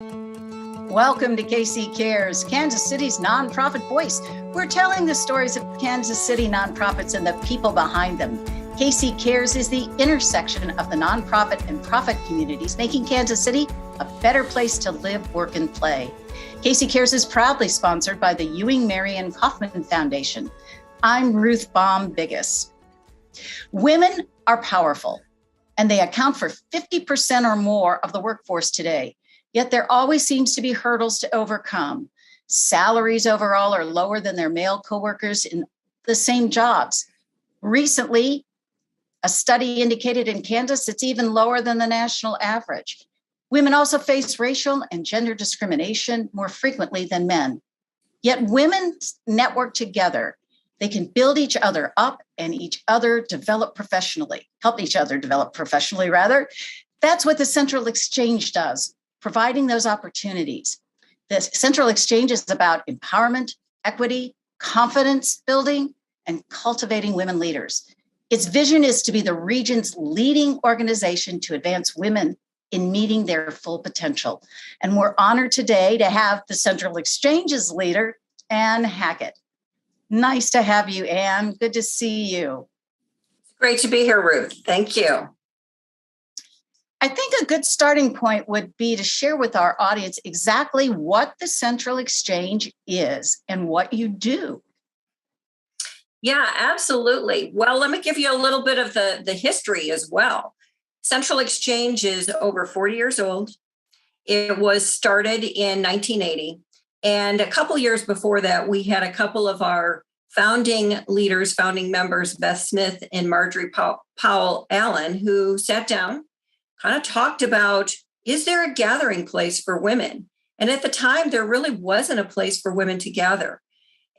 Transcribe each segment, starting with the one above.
Welcome to KC Cares, Kansas City's nonprofit voice. We're telling the stories of Kansas City nonprofits and the people behind them. KC Cares is the intersection of the nonprofit and profit communities, making Kansas City a better place to live, work, and play. KC Cares is proudly sponsored by the Ewing Marion Kauffman Foundation. I'm Ruth Baum Biggis. Women are powerful, and they account for 50% or more of the workforce today. Yet there always seems to be hurdles to overcome. Salaries overall are lower than their male coworkers in the same jobs. Recently, a study indicated in Kansas it's even lower than the national average. Women also face racial and gender discrimination more frequently than men. Yet women network together. They can build each other up and help each other develop professionally, rather. That's what the Central Exchange does, providing those opportunities. The Central Exchange is about empowerment, equity, confidence building, and cultivating women leaders. Its vision is to be the region's leading organization to advance women in meeting their full potential. And we're honored today to have the Central Exchange's leader, Ann Hackett. Nice to have you, Ann. Good to see you. Great to be here, Ruth. Thank you. I think a good starting point would be to share with our audience exactly what the Central Exchange is and what you do. Yeah, absolutely. Well, let me give you a little bit of the history as well. Central Exchange is over 40 years old. It was started in 1980. And a couple years before that, we had a couple of our founding members, Beth Smith and Marjorie Powell Allen, who sat down, kind of talked about, is there a gathering place for women? And at the time, there really wasn't a place for women to gather.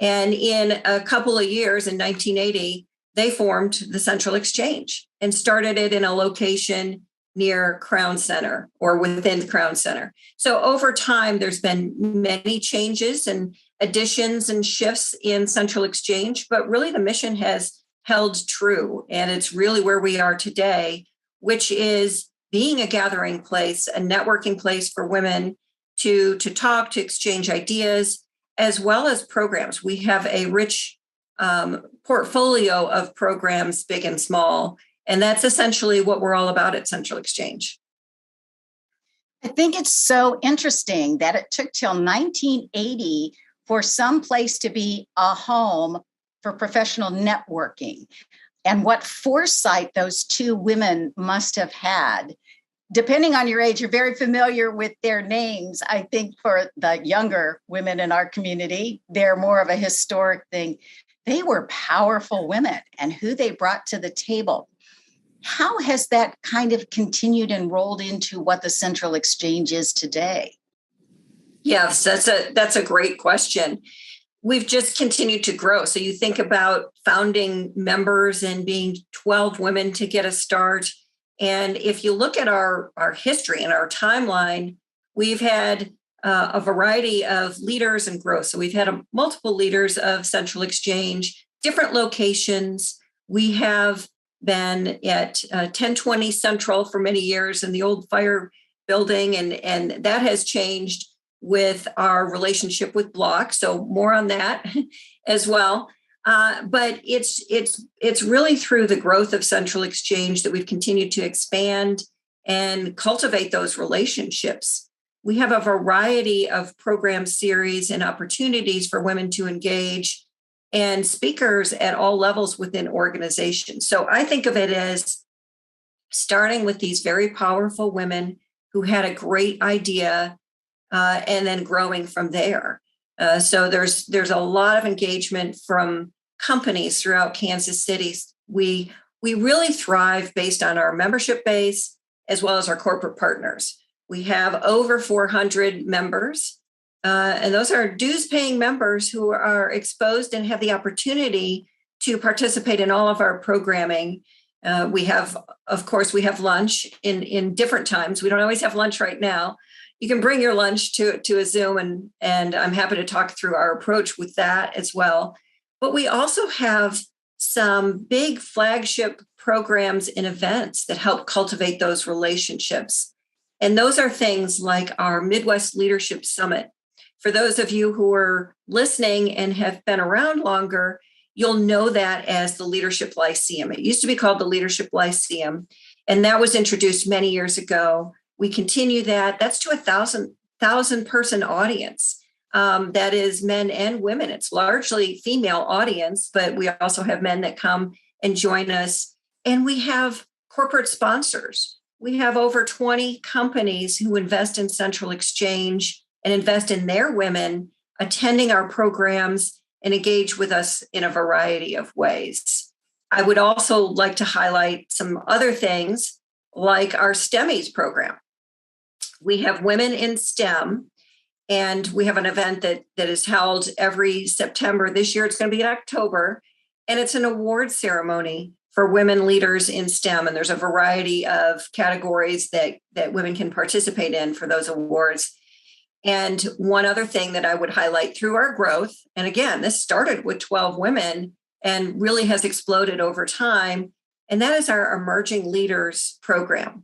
And in a couple of years, in 1980, they formed the Central Exchange and started it in a location near Crown Center or within Crown Center. So over time, there's been many changes and additions and shifts in Central Exchange, but really the mission has held true. And it's really where we are today, which is being a gathering place, a networking place for women to talk, to exchange ideas, as well as programs. We have a rich portfolio of programs, big and small, and that's essentially what we're all about at Central Exchange. I think it's so interesting that it took till 1980 for some place to be a home for professional networking. And what foresight those two women must have had. Depending on your age, you're very familiar with their names. I think for the younger women in our community, they're more of a historic thing. They were powerful women and who they brought to the table. How has that kind of continued and rolled into what the Central Exchange is today? Yes, that's a great question. We've just continued to grow. So you think about founding members and being 12 women to get a start. And if you look at our history and our timeline, we've had a variety of leaders and growth. So we've had multiple leaders of Central Exchange, different locations. We have been at 1020 Central for many years in the old fire building, and that has changed with our relationship with Block. So more on that as well. But it's really through the growth of Central Exchange that we've continued to expand and cultivate those relationships. We have a variety of program series and opportunities for women to engage and speakers at all levels within organizations. So I think of it as starting with these very powerful women who had a great idea and then growing from there. So there's a lot of engagement from companies throughout Kansas City. We really thrive based on our membership base as well as our corporate partners. We have over 400 members, and those are dues-paying members who are exposed and have the opportunity to participate in all of our programming. We have lunch in different times. We don't always have lunch right now. You can bring your lunch to a Zoom, and I'm happy to talk through our approach with that as well. But we also have some big flagship programs and events that help cultivate those relationships. And those are things like our Midwest Leadership Summit. For those of you who are listening and have been around longer, you'll know that as the Leadership Lyceum. It used to be called the Leadership Lyceum, and that was introduced many years ago. We continue that. That's to a thousand person audience. That is men and women. It's largely female audience, but we also have men that come and join us. And we have corporate sponsors. We have over 20 companies who invest in Central Exchange and invest in their women attending our programs and engage with us in a variety of ways. I would also like to highlight some other things like our STEMmies program. We have Women in STEM, and we have an event that is held every September. This year it's going to be in October, and it's an award ceremony for women leaders in STEM. And there's a variety of categories that women can participate in for those awards. And one other thing that I would highlight through our growth, and again, this started with 12 women and really has exploded over time, and that is our Emerging Leaders program.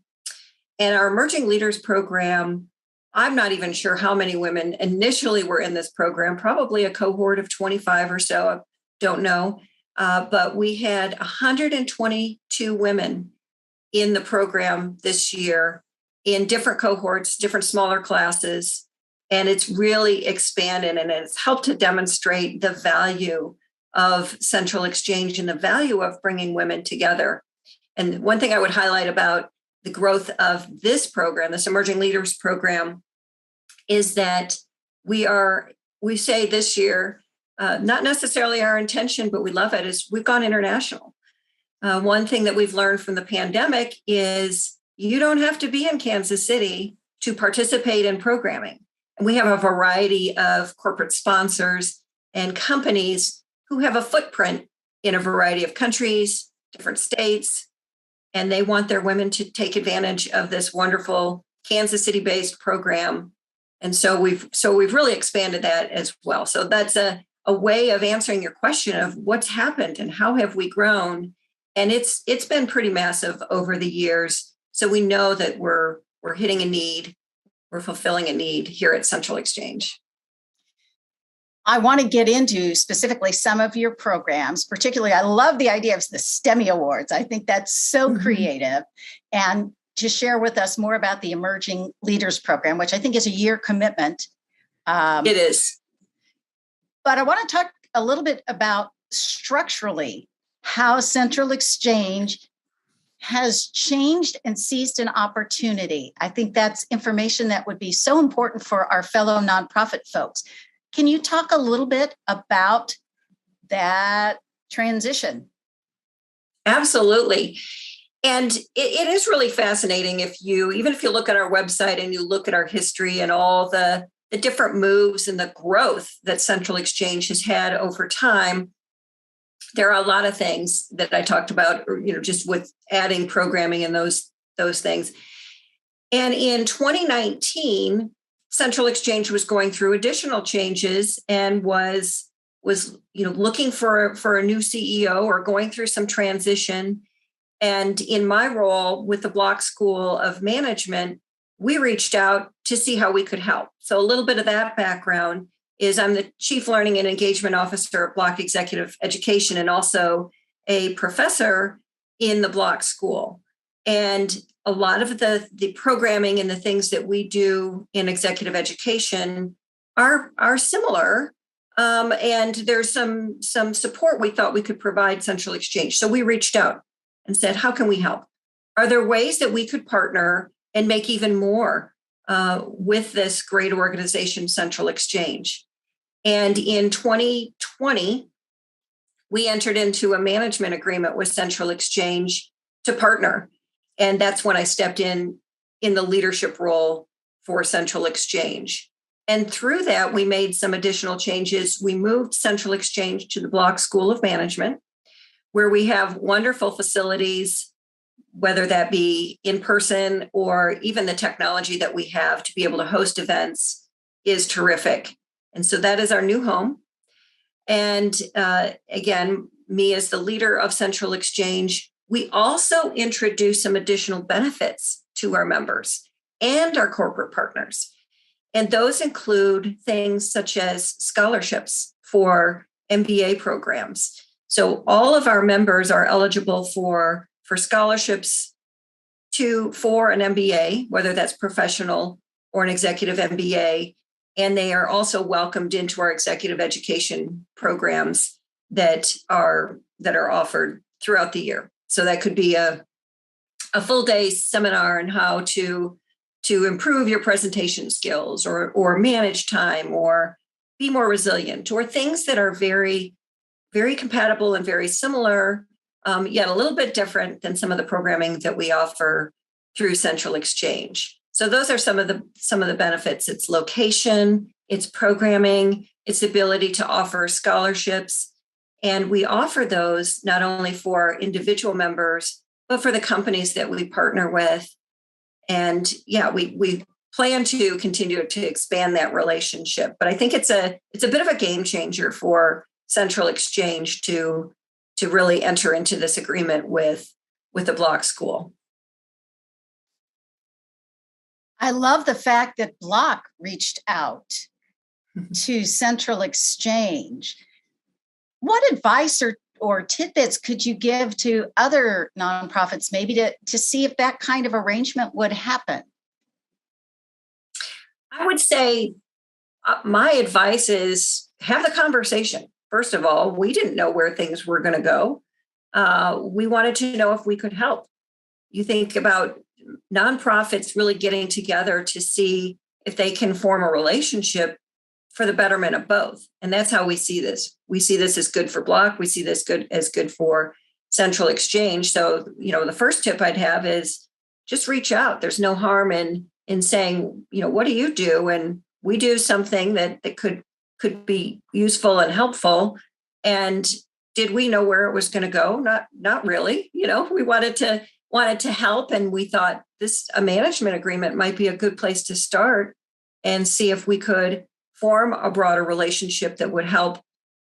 And our Emerging Leaders program, I'm not even sure how many women initially were in this program, probably a cohort of 25 or so, I don't know. But we had 122 women in the program this year in different cohorts, different smaller classes. And it's really expanded, and it's helped to demonstrate the value of Central Exchange and the value of bringing women together. And one thing I would highlight about the growth of this program, this Emerging Leaders program, is that we say this year, not necessarily our intention, but we love it, is we've gone international. One thing that we've learned from the pandemic is you don't have to be in Kansas City to participate in programming. And we have a variety of corporate sponsors and companies who have a footprint in a variety of countries, different states, and they want their women to take advantage of this wonderful Kansas City-based program. And so we've really expanded that as well. So that's a way of answering your question of what's happened and how have we grown. And it's been pretty massive over the years. So we know that we're hitting a need, we're fulfilling a need here at Central Exchange. I want to get into specifically some of your programs. Particularly, I love the idea of the STEMmy Awards. I think that's so creative. And to share with us more about the Emerging Leaders Program, which I think is a year commitment. It is. But I want to talk a little bit about structurally how Central Exchange has changed and seized an opportunity. I think that's information that would be so important for our fellow nonprofit folks. Can you talk a little bit about that transition? Absolutely. And it is really fascinating even if you look at our website and you look at our history and all the different moves and the growth that Central Exchange has had over time. There are a lot of things that I talked about, just with adding programming and those things. And in 2019, Central Exchange was going through additional changes and was looking for a new CEO or going through some transition. And in my role with the Block School of Management, we reached out to see how we could help. So a little bit of that background is I'm the Chief Learning and Engagement Officer at Block Executive Education and also a professor in the Block School. And a lot of the programming and the things that we do in executive education are similar. And there's some support we thought we could provide Central Exchange. So we reached out and said, how can we help? Are there ways that we could partner and make even more with this great organization, Central Exchange? And in 2020, we entered into a management agreement with Central Exchange to partner. And that's when I stepped in the leadership role for Central Exchange. And through that, we made some additional changes. We moved Central Exchange to the Block School of Management, where we have wonderful facilities, whether that be in person or even the technology that we have to be able to host events is terrific. And so that is our new home. And again, me as the leader of Central Exchange, we also introduce some additional benefits to our members. and our corporate partners. And those include things such as scholarships for MBA programs. So all of our members are eligible for scholarships for an MBA, whether that's professional or an executive MBA. And they are also welcomed into our executive education programs that are offered throughout the year. So that could be a full day seminar on how to improve your presentation skills or manage time or be more resilient, or things that are very, very compatible and very similar, yet a little bit different than some of the programming that we offer through Central Exchange. So those are some of the benefits. It's location, it's programming, its ability to offer scholarships. And we offer those not only for individual members, but for the companies that we partner with. And yeah, we plan to continue to expand that relationship. But I think it's a bit of a game changer for Central Exchange to really enter into this agreement with the Block School. I love the fact that Block reached out to Central Exchange. What advice or tidbits could you give to other nonprofits, maybe to see if that kind of arrangement would happen? I would say my advice is have the conversation. First of all, we didn't know where things were going to go. We wanted to know if we could help. You think about nonprofits really getting together to see if they can form a relationship for the betterment of both. And that's how we see this. We see this as good for Block. We see this as good for Central Exchange. So, the first tip I'd have is just reach out. There's no harm in saying, what do you do? And we do something that could be useful and helpful. And did we know where it was going to go? Not really. We wanted to help, and we thought a management agreement might be a good place to start and see if we could form a broader relationship that would help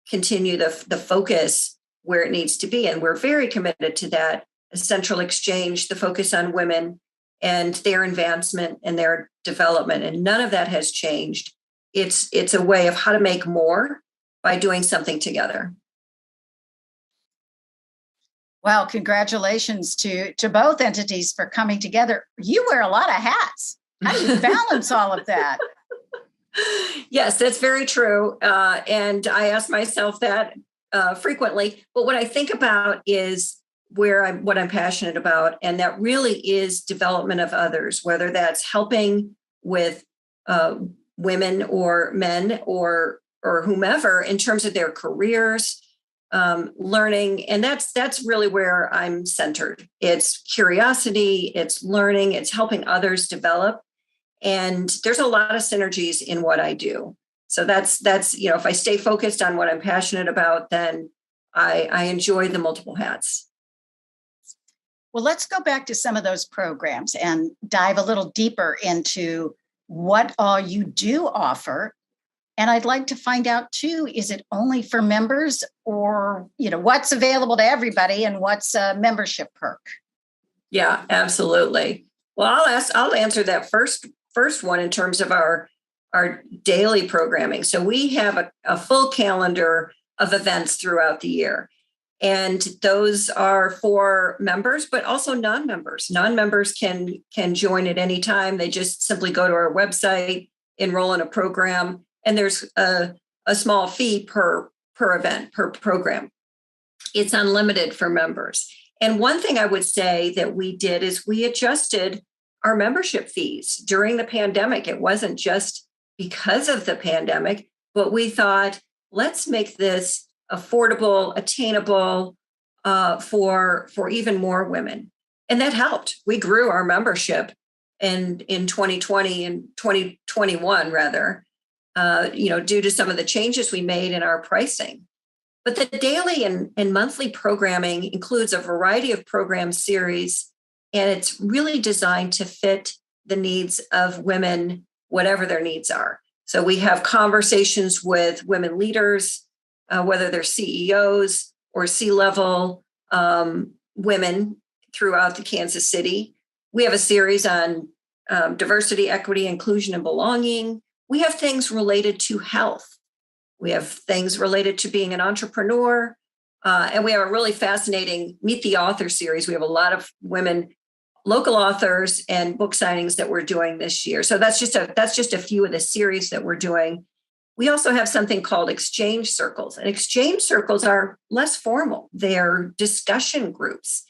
continue the focus where it needs to be. And we're very committed to that. Central Exchange, the focus on women and their advancement and their development. And none of that has changed. It's a way of how to make more by doing something together. Well, congratulations to both entities for coming together. You wear a lot of hats. How do you balance all of that? Yes, that's very true. And I ask myself that frequently. But what I think about is what I'm passionate about. And that really is development of others, whether that's helping with women or men or whomever in terms of their careers, learning. And that's really where I'm centered. It's curiosity, it's learning, it's helping others develop. And there's a lot of synergies in what I do. So that's if I stay focused on what I'm passionate about, then I enjoy the multiple hats. Well, let's go back to some of those programs and dive a little deeper into what all you do offer. And I'd like to find out too, is it only for members, or, what's available to everybody and what's a membership perk? Yeah, absolutely. Well, I'll answer that first one in terms of our daily programming. So we have a full calendar of events throughout the year. And those are for members, but also non-members. Non-members can join at any time. They just simply go to our website, enroll in a program, and there's a small fee per event, per program. It's unlimited for members. And one thing I would say that we did is we adjusted our membership fees during the pandemic. It wasn't just because of the pandemic, but we thought, let's make this affordable, attainable for even more women. And that helped. We grew our membership in 2020 and 2021, rather, due to some of the changes we made in our pricing. But the daily and monthly programming includes a variety of program series, and it's really designed to fit the needs of women, whatever their needs are. So we have conversations with women leaders, whether they're CEOs or C-level women throughout the Kansas City. We have a series on diversity, equity, inclusion, and belonging. We have things related to health. We have things related to being an entrepreneur. And we have a really fascinating Meet the Author series. We have a lot of women, local authors, and book signings that we're doing this year. So that's just a few of the series that we're doing. We also have something called exchange circles. And exchange circles are less formal. They're discussion groups.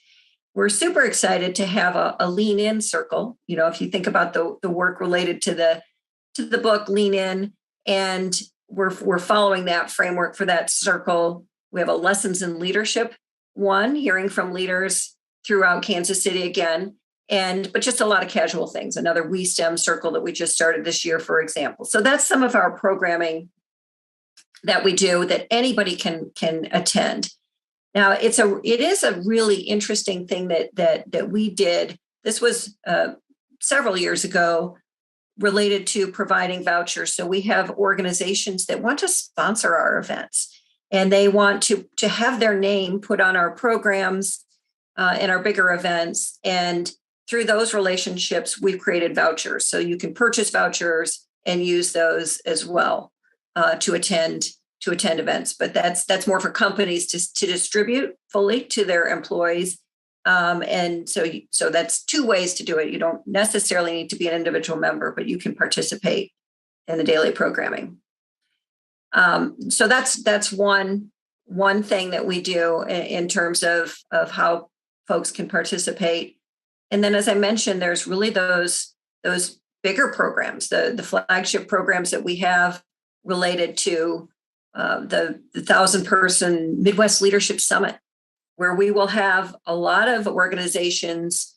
We're super excited to have a lean in circle. If you think about the work related to the book Lean In, and we're following that framework for that circle. We have a lessons in leadership one, hearing from leaders throughout Kansas City again, but just a lot of casual things. Another We STEM circle that we just started this year, for example. So that's some of our programming that we do that anybody can attend. Now, it is a really interesting thing that we did. This was several years ago, related to providing vouchers. So we have organizations that want to sponsor our events, and they want to have their name put on our programs and our bigger events. And through those relationships, we've created vouchers. So you can purchase vouchers and use those as well to attend events. But that's more for companies to distribute fully to their employees. And so that's two ways to do it. You don't necessarily need to be an individual member, but you can participate in the daily programming. So that's one thing that we do in terms of how folks can participate. And then, as I mentioned, there's really those bigger programs, the flagship programs that we have related to the 1,000-person Midwest Leadership Summit, where we will have a lot of organizations,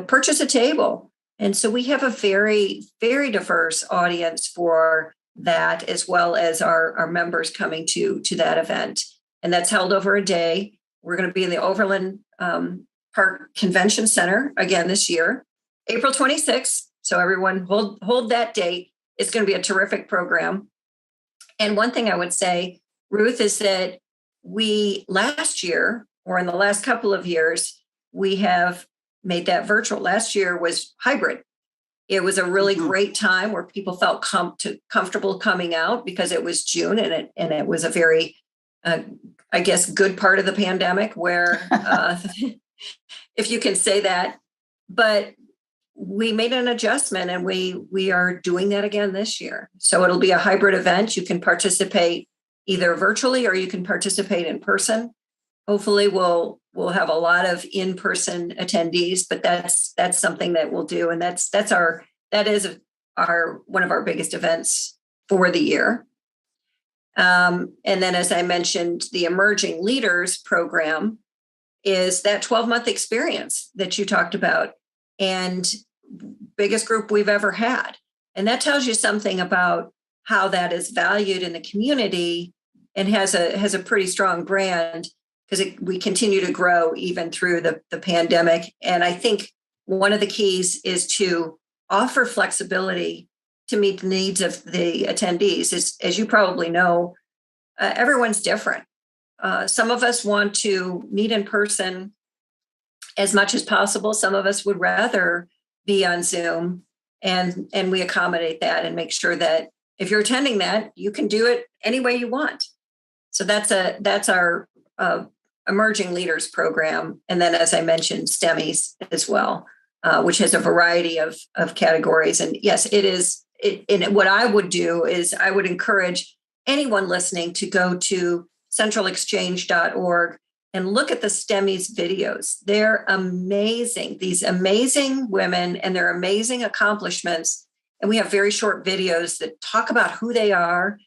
purchase a table. And so we have a very, very diverse audience for that, as well as our members coming to that event. And that's held over a day. We're going to be in the Overland Park Convention Center again this year, April 26th. So everyone hold that date. It's going to be a terrific program. And one thing I would say, Ruth, is that we last year, or in the last couple of years, we have made that virtual. Last year was hybrid. It was a really great time where people felt comfortable coming out because it was June, and it was a very, I guess, good part of the pandemic where, if you can say that. But we made an adjustment, and we are doing that again this year. So it'll be a hybrid event. You can participate either virtually or you can participate in person. Hopefully we'll have a lot of in-person attendees, but that's something that we'll do. And that is one of our biggest events for the year. And then, as I mentioned, the Emerging Leaders program is that 12-month experience that you talked about, and biggest group we've ever had. And that tells you something about how that is valued in the community and has a pretty strong brand, because we continue to grow even through the pandemic. And I think one of the keys is to offer flexibility to meet the needs of the attendees. As you probably know, everyone's different. Some of us want to meet in person as much as possible. Some of us would rather be on Zoom, and we accommodate that and make sure that if you're attending that, you can do it any way you want. So that's our Emerging Leaders program. And then, as I mentioned, STEMmies as well, which has a variety of categories. And yes, it is. And what I would do is I would encourage anyone listening to go to centralexchange.org and look at the STEMmies videos. They're amazing. These amazing women and their amazing accomplishments. And we have very short videos that talk about who they are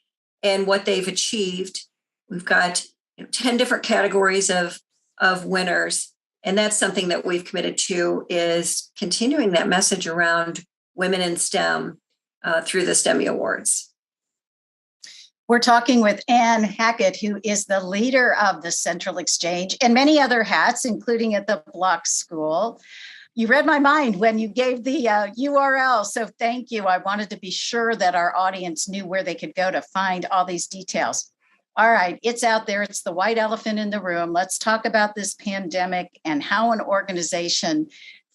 and what they've achieved. We've got 10 different categories of winners. And that's something that we've committed to, is continuing that message around women in STEM through the STEMmy Awards. We're talking with Ann Hackett, who is the leader of the Central Exchange and many other hats, including at the Block School. You read my mind when you gave the URL, so thank you. I wanted to be sure that our audience knew where they could go to find all these details. All right, it's out there. It's the white elephant in the room. Let's talk about this pandemic and how an organization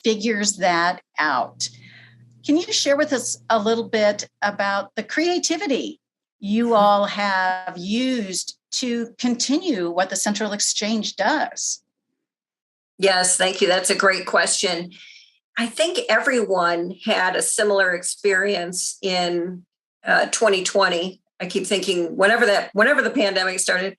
figures that out. Can you share with us a little bit about the creativity you all have used to continue what the Central Exchange does? Yes, thank you. That's a great question. I think everyone had a similar experience in 2020. I keep thinking whenever the pandemic started,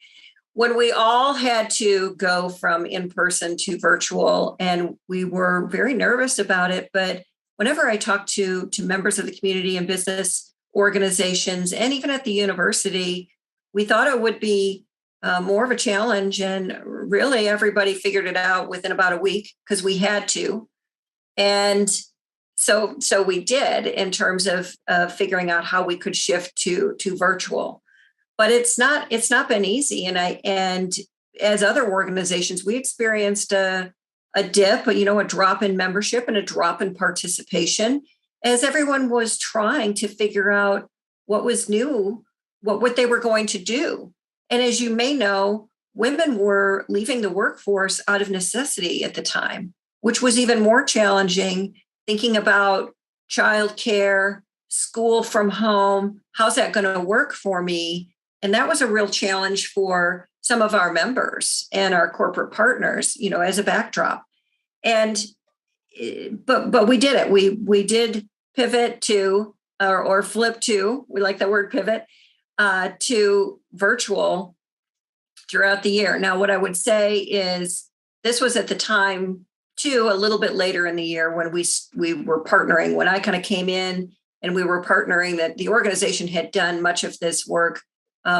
when we all had to go from in person to virtual, and we were very nervous about it. But whenever I talk to members of the community and business organizations, and even at the university, we thought it would be more of a challenge. And really, everybody figured it out within about a week because we had to. And so we did in terms of figuring out how we could shift to virtual. But it's not been easy. And as other organizations, we experienced a dip, a drop in membership and a drop in participation as everyone was trying to figure out what was new, what they were going to do. And as you may know, women were leaving the workforce out of necessity at the time, which was even more challenging, thinking about childcare, school from home. How's that going to work for me? And that was a real challenge for some of our members and our corporate partners, as a backdrop. And but we did it. We did pivot to or flip to, we like the word pivot, to virtual throughout the year. Now, what I would say is this was at the time too, a little bit later in the year when we were partnering, when I kind of came in and we were partnering, that the organization had done much of this work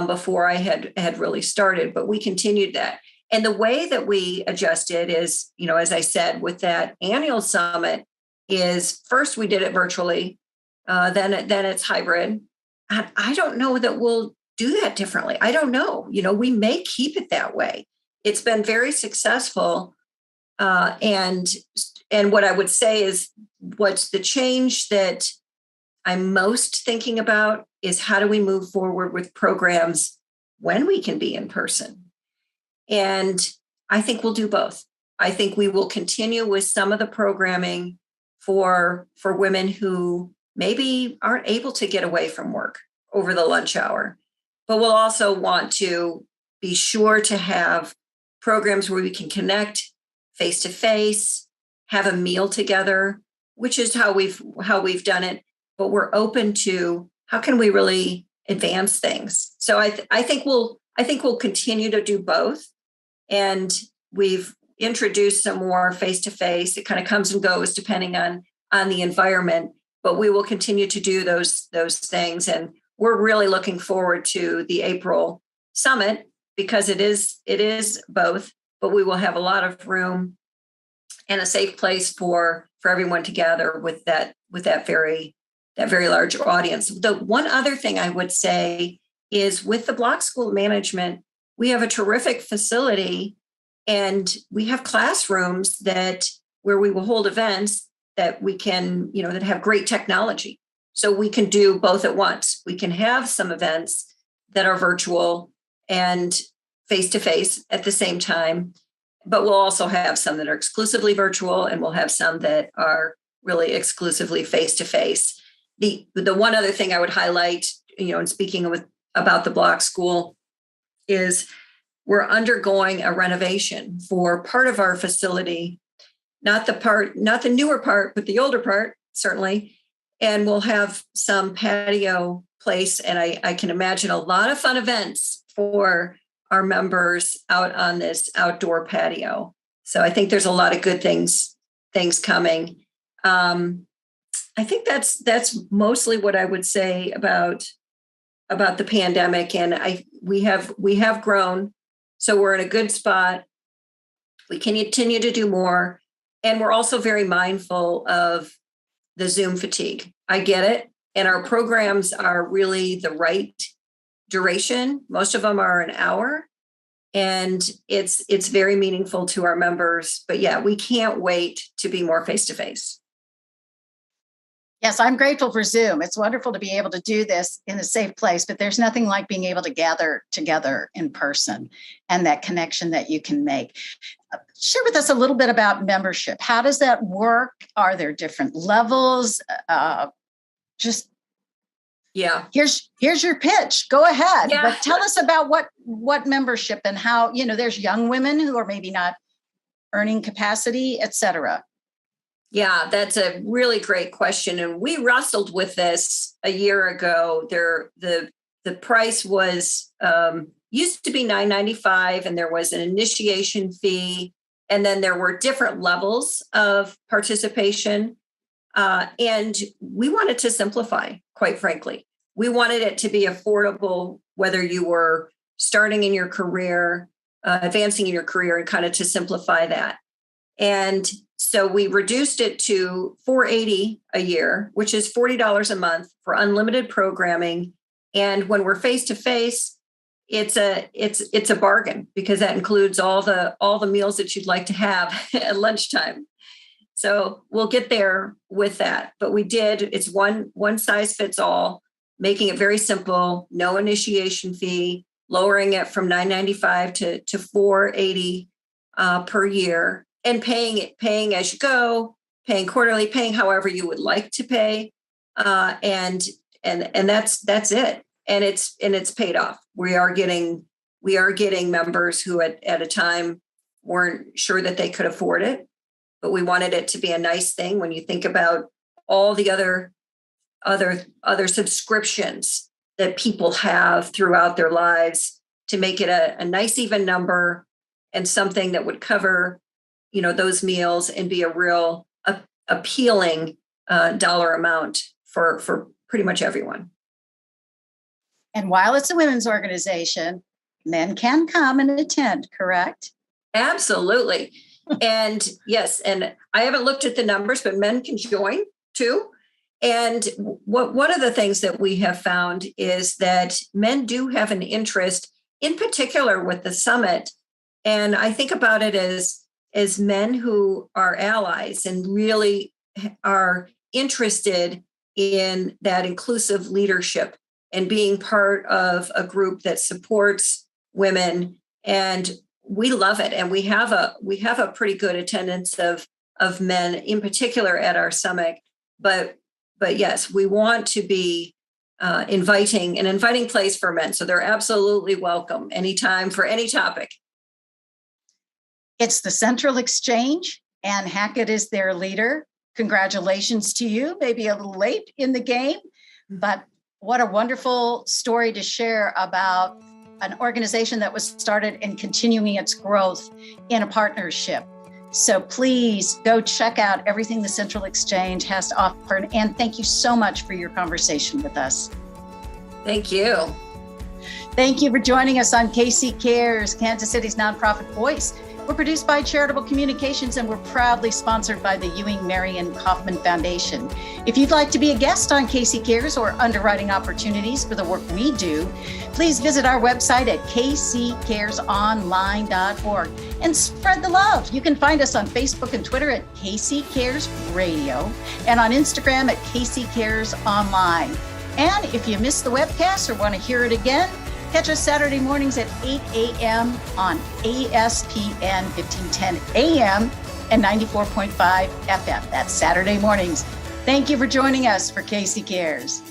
before I had really started, but we continued that. And the way that we adjusted is, as I said, with that annual summit is first we did it virtually, then it's hybrid. And I don't know that we'll do that differently. I don't know. We may keep it that way. It's been very successful. And what I would say is what's the change that I'm most thinking about is how do we move forward with programs when we can be in person? And I think we'll do both. I think we will continue with some of the programming for women who maybe aren't able to get away from work over the lunch hour, but we'll also want to be sure to have programs where we can connect face to face, have a meal together, which is how we've done it. But we're open to how can we really advance things. So I think we'll continue to do both. And we've introduced some more face to face. It kind of comes and goes depending on the environment. But we will continue to do those things. And we're really looking forward to the April summit because it is both. But we will have a lot of room and a safe place for everyone to gather with that very large audience. The one other thing I would say is with the Block School Management, we have a terrific facility and we have classrooms where we will hold events that we can, that have great technology. So we can do both at once. We can have some events that are virtual and face-to-face at the same time, but we'll also have some that are exclusively virtual and we'll have some that are really exclusively face-to-face. The one other thing I would highlight, in speaking about the Block School is we're undergoing a renovation for part of our facility, not the newer part, but the older part, certainly. And we'll have some patio place. And I can imagine a lot of fun events for our members out on this outdoor patio. So I think there's a lot of good things coming. I think that's mostly what I would say about the pandemic. And we have grown, so we're in a good spot. We can continue to do more. And we're also very mindful of the Zoom fatigue. I get it. And our programs are really the right duration. Most of them are an hour. And it's very meaningful to our members. But yeah, we can't wait to be more face-to-face. Yes, I'm grateful for Zoom. It's wonderful to be able to do this in a safe place, but there's nothing like being able to gather together in person and that connection that you can make. Share with us a little bit about membership. How does that work? Are there different levels? Just Yeah. Here's your pitch. Go ahead. Yeah. But tell us about what membership and how, there's young women who are maybe not earning capacity, et cetera. Yeah, that's a really great question. And we wrestled with this a year ago. The price was used to be $9.95, and there was an initiation fee. And then there were different levels of participation. And we wanted to simplify, quite frankly. We wanted it to be affordable, whether you were starting in your career, advancing in your career, and kind of to simplify that. And so we reduced it to $480 a year, which is $40 a month for unlimited programming. And when we're face to face, it's a bargain, because that includes all the meals that you'd like to have at lunchtime. So we'll get there with that. But it's one size fits all, making it very simple, no initiation fee, lowering it from $9.95 to $480 per year, and paying as you go, paying quarterly, paying however you would like to pay. And that's it. And it's paid off. We are getting members who at a time weren't sure that they could afford it, but we wanted it to be a nice thing when you think about all the other subscriptions that people have throughout their lives, to make it a nice even number and something that would cover, those meals and be a real appealing dollar amount for pretty much everyone. And while it's a women's organization, men can come and attend, correct? Absolutely. And yes, and I haven't looked at the numbers, but men can join too. And one of the things that we have found is that men do have an interest, in particular with the summit. And I think about it as men who are allies and really are interested in that inclusive leadership and being part of a group that supports women. And we love it. And we have a pretty good attendance of men, in particular at our summit. But yes, we want to be inviting place for men. So they're absolutely welcome anytime for any topic. It's the Central Exchange. Ann Hackett is their leader. Congratulations to you. Maybe a little late in the game, but what a wonderful story to share about an organization that was started and continuing its growth in a partnership. So please go check out everything the Central Exchange has to offer. And thank you so much for your conversation with us. Thank you. Thank you for joining us on KC Cares, Kansas City's nonprofit voice. We're produced by Charitable Communications, and we're proudly sponsored by the Ewing Marion Kaufman Foundation. If you'd like to be a guest on KC Cares or underwriting opportunities for the work we do, please visit our website at kccaresonline.org and spread the love. You can find us on Facebook and Twitter at KC Cares Radio and on Instagram at KC Cares Online. And if you missed the webcast or want to hear it again, catch us Saturday mornings at 8 a.m. on ASPN 1510 AM and 94.5 FM. That's Saturday mornings. Thank you for joining us for KC Cares.